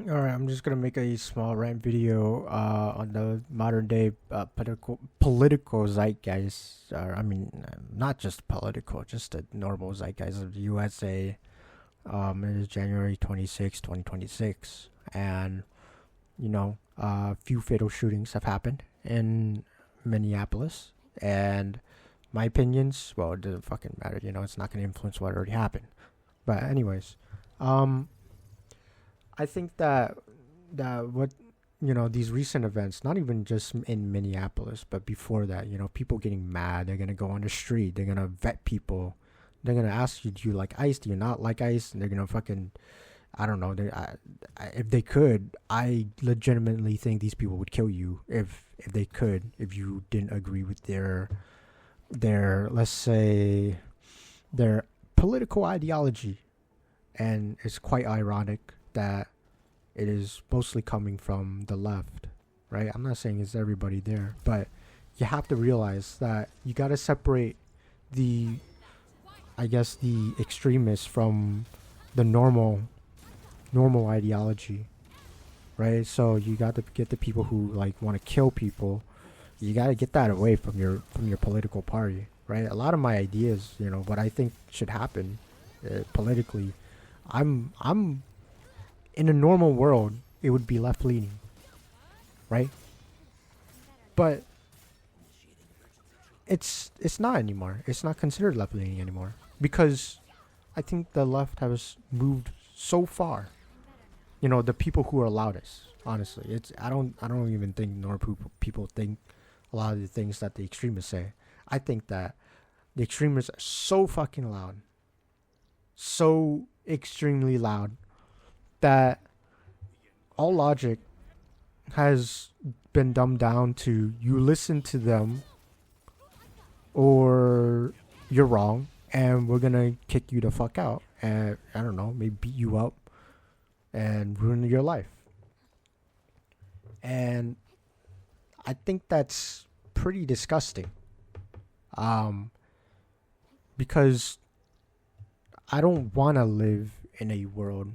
All right, I'm just gonna make a small rant video on the modern day political zeitgeist. Not just political, just the normal zeitgeist of the USA. It is January 26, 2026, and a few fatal shootings have happened in Minneapolis. And my opinions, well, it doesn't fucking matter. It's not gonna influence what already happened. But anyways, um, I think that what these recent events, not even just in Minneapolis, but before that, people getting mad. They're gonna go on the street. They're gonna vet people. They're gonna ask you, do you like ice? Do you not like ice? And they're gonna fucking, I don't know. If they could, I legitimately think these people would kill you if they could. If you didn't agree with their let's say their political ideology. And it's quite ironic that it is mostly coming from the left, right? I'm not saying it's everybody there, but you have to realize that you got to separate the, I guess, the extremists from the normal ideology, right? So you got to get the people who like want to kill people. You got to get that away from your political party, right? A lot of my ideas, what I think should happen politically, I'm in a normal world, it would be left leaning, right? But it's not anymore. It's not considered left leaning anymore because I think the left has moved so far. The people who are loudest, honestly, I don't even think nor people think a lot of the things that the extremists say. I think that the extremists are so fucking loud, so extremely loud that all logic has been dumbed down to you listen to them or you're wrong and we're gonna kick you the fuck out and I don't know, maybe beat you up and ruin your life. And I think that's pretty disgusting. Um because I don't want to live in a world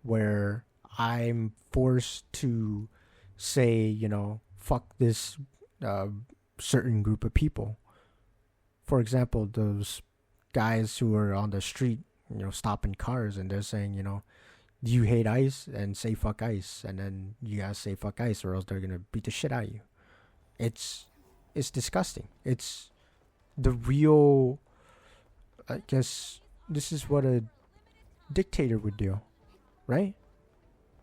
where I'm forced to say, fuck this uh, certain group of people. For example, those guys who are on the street, stopping cars and they're saying, do you hate ice? And say fuck ice. And then you gotta say fuck ice or else they're gonna beat the shit out of you. It's, it's disgusting. It's the real, I guess, this is what a dictator would do, right?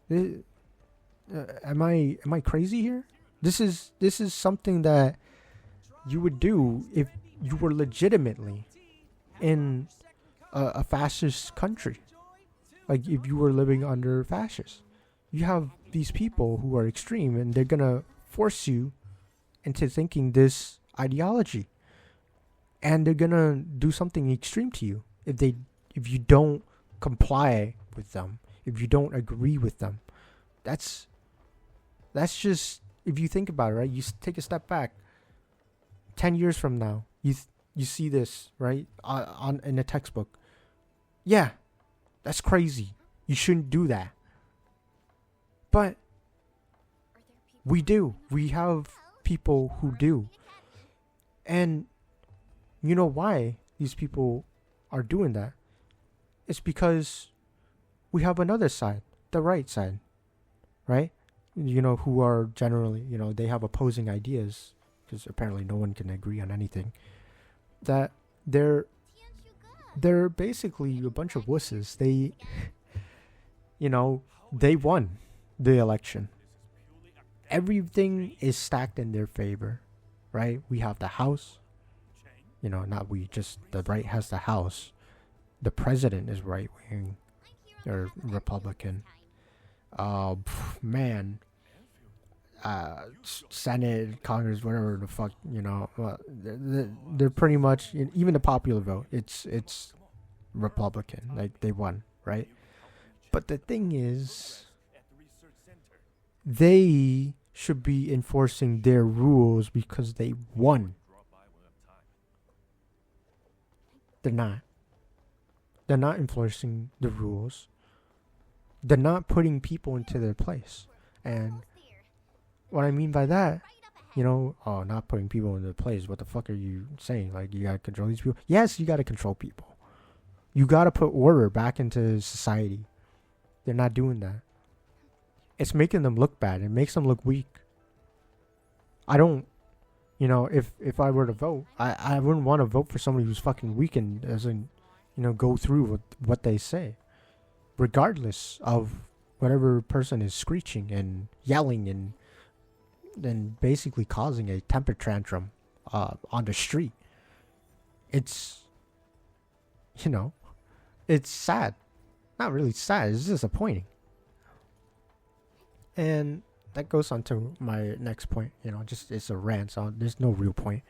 Am I crazy here? This is something that you would do if you were legitimately in a fascist country. Like if you were living under fascists. You have these people who are extreme and they're gonna force you into thinking this ideology. And they're gonna do something extreme to you if you don't comply with them, if you don't agree with them. That's that's just, if you think about it, right? You take a step back. 10 years from now, you see this, right, on in a textbook. Yeah, that's crazy. You shouldn't do that. But we do. We have people who do, and you know why these people are doing that? It's because we have another side, the right side, right? Who are generally, they have opposing ideas because apparently no one can agree on anything. That they're basically a bunch of wusses. They won the election. Everything is stacked in their favor, right? We have the House. Not we, just the right has the House. The president is right wing or Republican. Man, Senate, Congress, whatever the fuck, they're pretty much, even the popular vote. It's Republican, like they won, right? But the thing is, they should be enforcing their rules because they won. They're not. They're not enforcing the rules They're not putting people into their place. And what I mean by that, not putting people into their place. What the fuck are you saying? Like, you gotta control these people? Yes, you gotta control people. You gotta put order back into society. They're not doing that. It's making them look bad. It makes them look weak. I don't, if I were to vote, I wouldn't want to vote for somebody who's fucking weak and doesn't, go through with what they say. Regardless of whatever person is screeching and yelling and basically causing a temper tantrum on the street. It's, it's sad. Not really sad, it's disappointing. And that goes on to my next point. Just it's a rant, so there's no real point.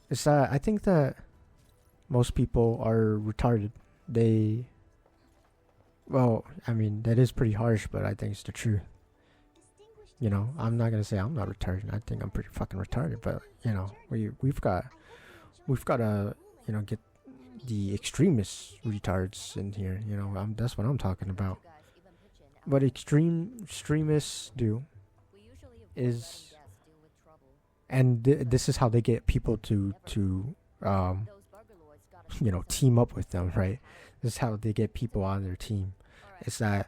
It's that I think that most people are retarded. That is pretty harsh, but I think it's the truth. I'm not gonna say I'm not retarded. I think I'm pretty fucking retarded, but we've got to get the extremist retards in here. That's what I'm talking about. What extremists do is, and this is how they get people to team up with them, right? This is how they get people on their team. It's that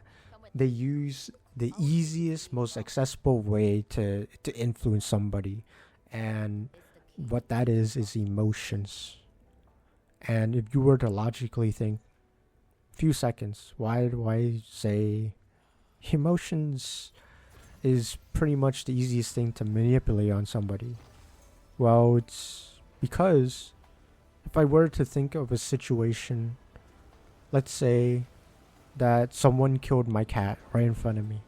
they use the easiest, most accessible way to influence somebody, and what that is emotions. And if you were to logically think, few seconds, why do I say emotions is pretty much the easiest thing to manipulate on somebody? Well, it's because if I were to think of a situation, let's say that someone killed my cat right in front of me.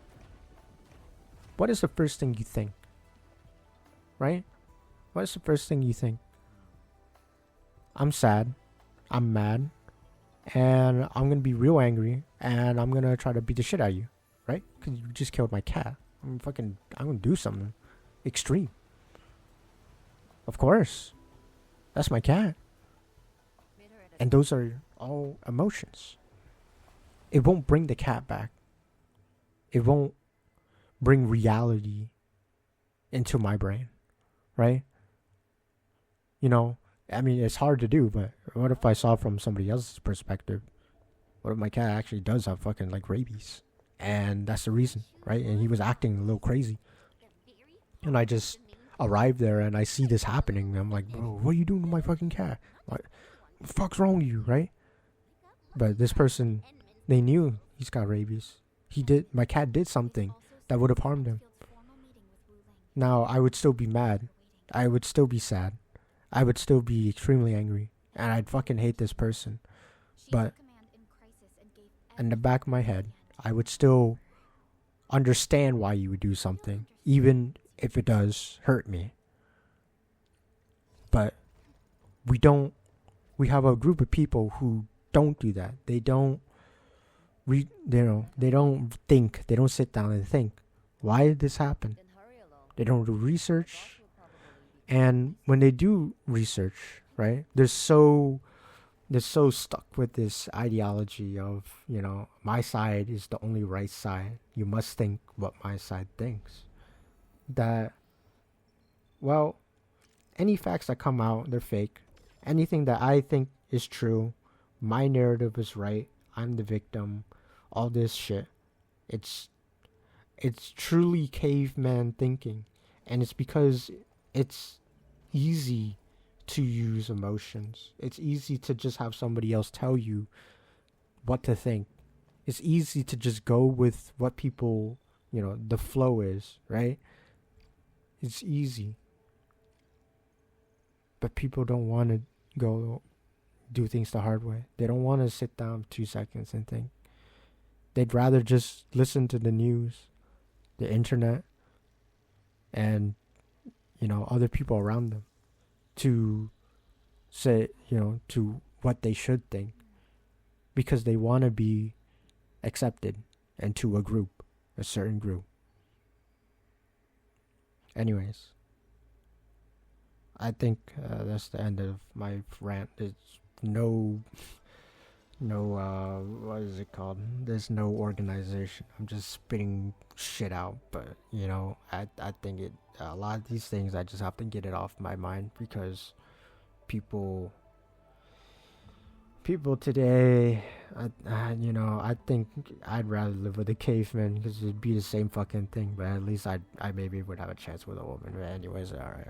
What is the first thing you think? Right? What is the first thing you think? I'm sad. I'm mad. And I'm going to be real angry. And I'm going to try to beat the shit out of you. Right? Because you just killed my cat. I'm going to do something extreme. Of course. That's my cat. And those are all emotions. It won't bring the cat back. It won't bring reality into my brain. Right? It's hard to do, but what if I saw from somebody else's perspective? What if my cat actually does have fucking rabies? And that's the reason, right? And he was acting a little crazy. And I just arrived there and I see this happening. And I'm like, bro, what are you doing to my fucking cat? What the fuck's wrong with you, right? But this person, they knew he's got rabies. My cat did something that would have harmed him. Now, I would still be mad. I would still be sad. I would still be extremely angry. And I'd fucking hate this person. But in the back of my head, I would still understand why you would do something, even if it does hurt me. But we have a group of people who don't do that. They don't they don't think. They don't sit down and think, why did this happen? They don't do research. And when they do research, right, they're so stuck with this ideology of, my side is the only right side. You must think what my side thinks. That, well, any facts that come out, they're fake. Anything that I think is true, my narrative is right, I'm the victim, all this shit. It's truly caveman thinking. And it's because it's easy to use emotions. It's easy to just have somebody else tell you what to think. It's easy to just go with what people, the flow is, right? It's easy. But people don't want to go do things the hard way. They don't want to sit down 2 seconds and think. They'd rather just listen to the news, the internet, and other people around them to say, to what they should think, because they want to be accepted into a certain group. Anyways, I think that's the end of my rant. There's no No, what is it called? There's no organization. I'm just spitting shit out, but I think a lot of these things I just have to get it off my mind because people people today, I think I'd rather live with a caveman because it'd be the same fucking thing, but at least I maybe would have a chance with a woman. But anyways, alright,